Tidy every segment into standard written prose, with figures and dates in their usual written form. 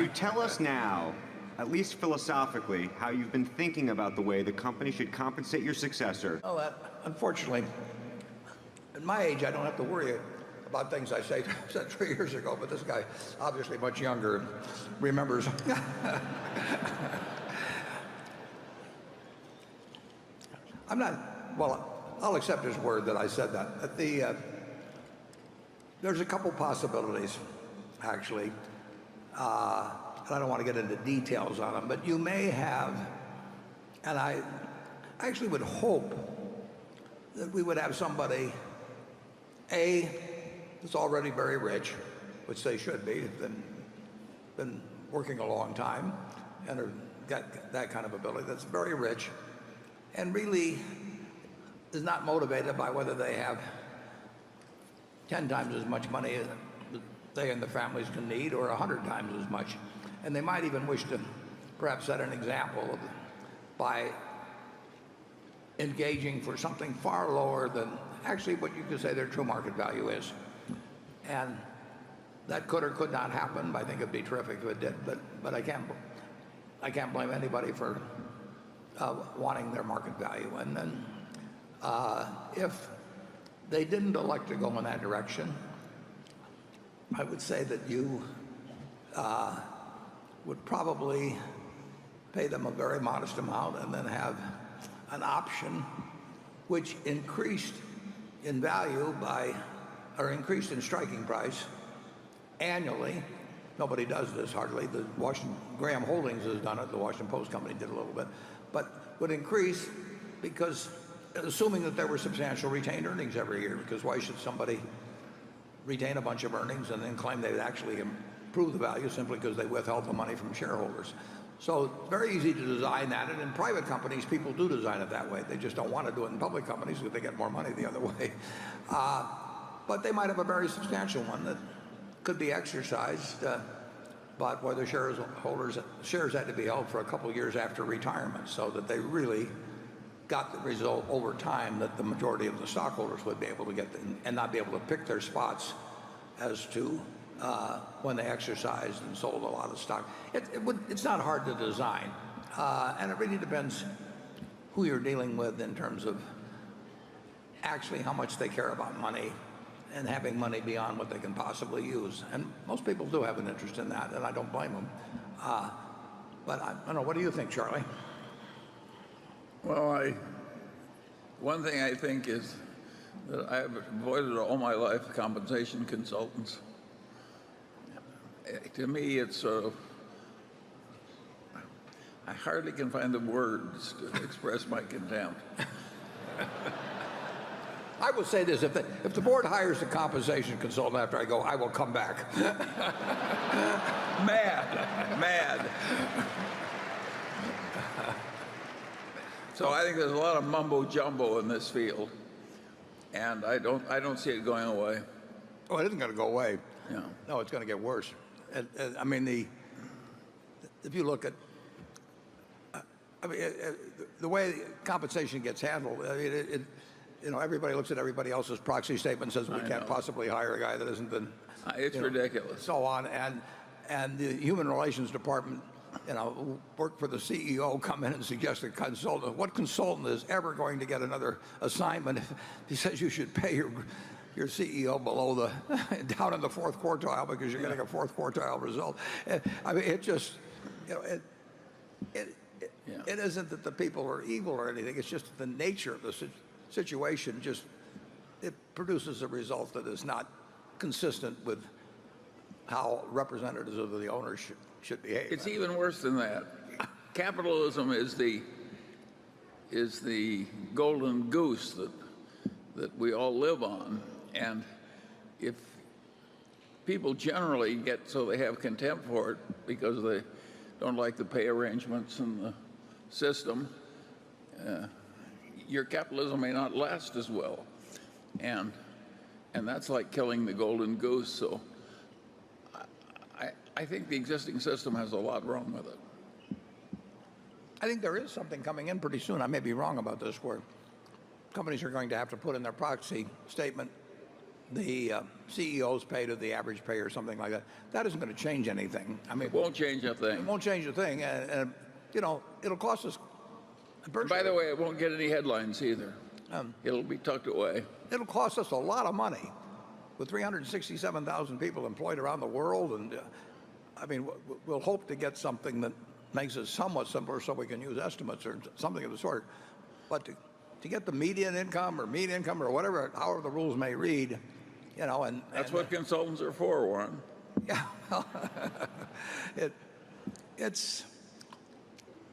you tell us now, at least philosophically, how you've been thinking about the way the company should compensate your successor? Well, unfortunately, at my age, I don't have to worry about things I said 3 years ago, but this guy, obviously much younger, remembers. I'm not, well, I'll accept his word that I said that. There's a couple possibilities, actually. And I don't want to get into details on them, but you may have, and I actually would hope that we would have somebody, that's already very rich, which they should be, been working a long time and have got that kind of ability, that's very rich and really is not motivated by whether they have 10 times as much money as they and the families can need or 100 times as much. And they might even wish to perhaps set an example by engaging for something far lower than actually what you could say their true market value is. And that could or could not happen. I think it'd be terrific if it did, but I can't blame anybody for wanting their market value. And then if they didn't elect to go in that direction, I would say that you would probably pay them a very modest amount and then have an option which increased in value or increased in striking price annually. Nobody does this hardly. The Graham Holdings has done it. The Washington Post Company did a little bit, but would increase because, assuming that there were substantial retained earnings every year, because why should somebody retain a bunch of earnings and then claim they'd actually improve the value simply because they withheld the money from shareholders? So very easy to design that, and in private companies, people do design it that way. They just don't want to do it in public companies because they get more money the other way. But they might have a very substantial one that could be exercised, but where the shares had to be held for a couple of years after retirement, so that they really got the result over time that the majority of the stockholders would be able to get and not be able to pick their spots as to when they exercised and sold a lot of stock. It's not hard to design, and it really depends who you're dealing with in terms of actually how much they care about money and having money beyond what they can possibly use. And most people do have an interest in that, and I don't blame them. But I don't know, what do you think, Charlie? Well, one thing I think is that I've avoided all my life compensation consultants. To me, it's sort of, I hardly can find the words to express my contempt. I will say this, if the board hires a compensation consultant after I go, I will come back. Mad. So I think there's a lot of mumbo jumbo in this field, and I don't see it going away. Oh, it isn't going to go away. Yeah. No, it's going to get worse. I mean, if you look at, the way compensation gets handled, everybody looks at everybody else's proxy statement and says we can't possibly hire a guy that isn't been. It's ridiculous. So on, and the human relations department, work for the CEO, come in and suggest a consultant. What consultant is ever going to get another assignment if he says you should pay your CEO below down in the fourth quartile because you're getting a fourth quartile result? I mean, it just, it isn't that the people are evil or anything. It's just the nature of the situation. It produces a result that is not consistent with how representatives of the owners should behave. It's even worse than that. Capitalism is the golden goose that we all live on, and if people generally get so they have contempt for it because they don't like the pay arrangements and the system, your capitalism may not last as well, and that's like killing the golden goose. So I think the existing system has a lot wrong with it. I think there is something coming in pretty soon. I may be wrong about this, where companies are going to have to put in their proxy statement the CEO's pay to the average pay or something like that. That isn't going to change anything. I mean, It won't change a it thing. won't change a thing, and it'll cost us. By the way, it won't get any headlines either. It'll be tucked away. It'll cost us a lot of money, with 367,000 people employed around the world, and I mean, we'll hope to get something that makes it somewhat simpler, so we can use estimates or something of the sort. But to get the median income or whatever, however the rules may read, and That's what consultants are for, Warren. yeah, it's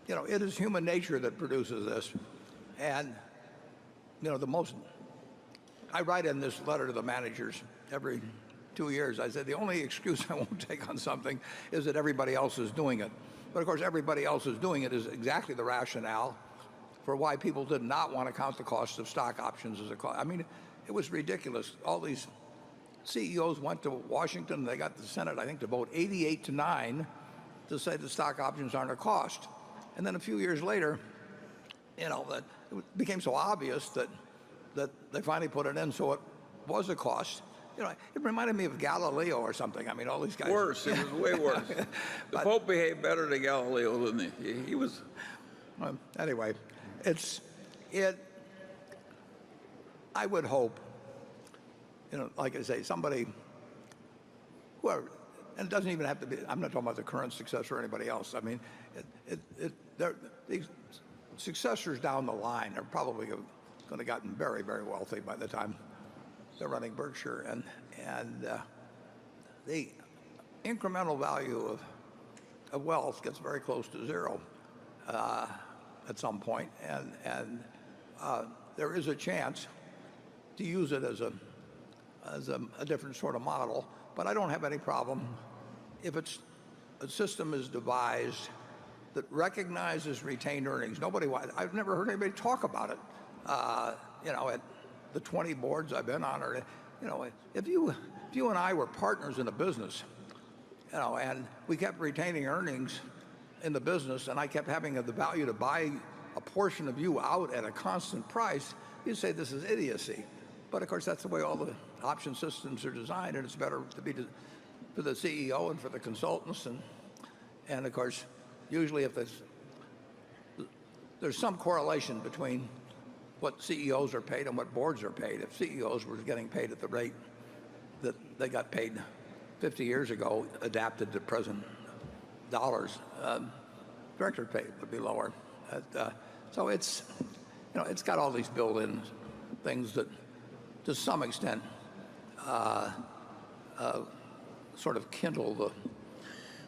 it is human nature that produces this, and I write in this letter to the managers every 2 years. I said the only excuse I won't take on something is that everybody else is doing it. But of course, everybody else is doing it is exactly the rationale for why people did not want to count the cost of stock options as a cost. I mean, it was ridiculous. All these CEOs went to Washington. They got the Senate, I think, to vote 88-9 to say the stock options aren't a cost. And then a few years later, that it became so obvious that they finally put it in, so it was a cost. It reminded me of Galileo or something. I mean, all these guys. Worse. It was way worse. The Pope behaved better to Galileo than he was. Anyway, I would hope, like I say, somebody, whoever, and it doesn't even have to be. I'm not talking about the current successor or anybody else. I mean, these successors down the line are probably going to have gotten very, very wealthy by the time they're running Berkshire, and the incremental value of wealth gets very close to zero at some point, and there is a chance to use it as a different sort of model. But I don't have any problem if a system is devised that recognizes retained earnings. I've never heard anybody talk about it. At the 20 boards I've been on, or if you and I were partners in a business, and we kept retaining earnings in the business, and I kept having the value to buy a portion of you out at a constant price, you'd say this is idiocy. But of course, that's the way all the option systems are designed, and it's better to be for the CEO and for the consultants, and of course, usually if there's some correlation between what CEOs are paid and what boards are paid. If CEOs were getting paid at the rate that they got paid 50 years ago, adapted to present dollars, director pay would be lower. So it's got all these built-in things that, to some extent, sort of kindle the.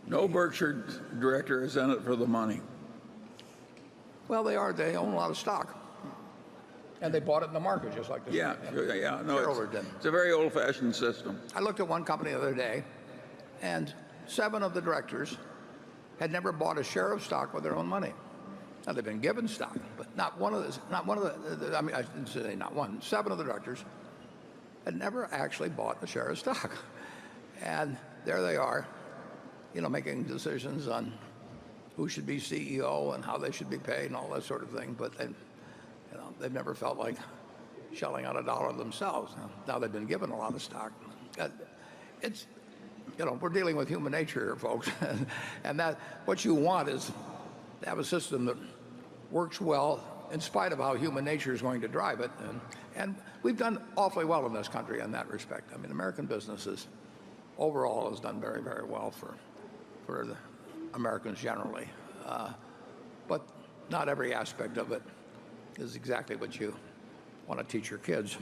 No Berkshire director is in it for the money. Well, they are. They own a lot of stock. And they bought it in the market, just like this. Yeah. No, shareholder did. It's a very old-fashioned system. I looked at one company the other day, and 7 of the directors had never bought a share of stock with their own money. Now they've been given stock, but not one of the. I mean, I didn't say not one. 7 of the directors had never actually bought a share of stock, and there they are, making decisions on who should be CEO and how they should be paid and all that sort of thing. But they've never felt like shelling out a dollar themselves. Now they've been given a lot of stock. It's, we're dealing with human nature here, folks, and that what you want is to have a system that works well in spite of how human nature is going to drive it. And we've done awfully well in this country in that respect. I mean, American businesses overall has done very, very well for the Americans generally. But not every aspect of it is exactly what you want to teach your kids.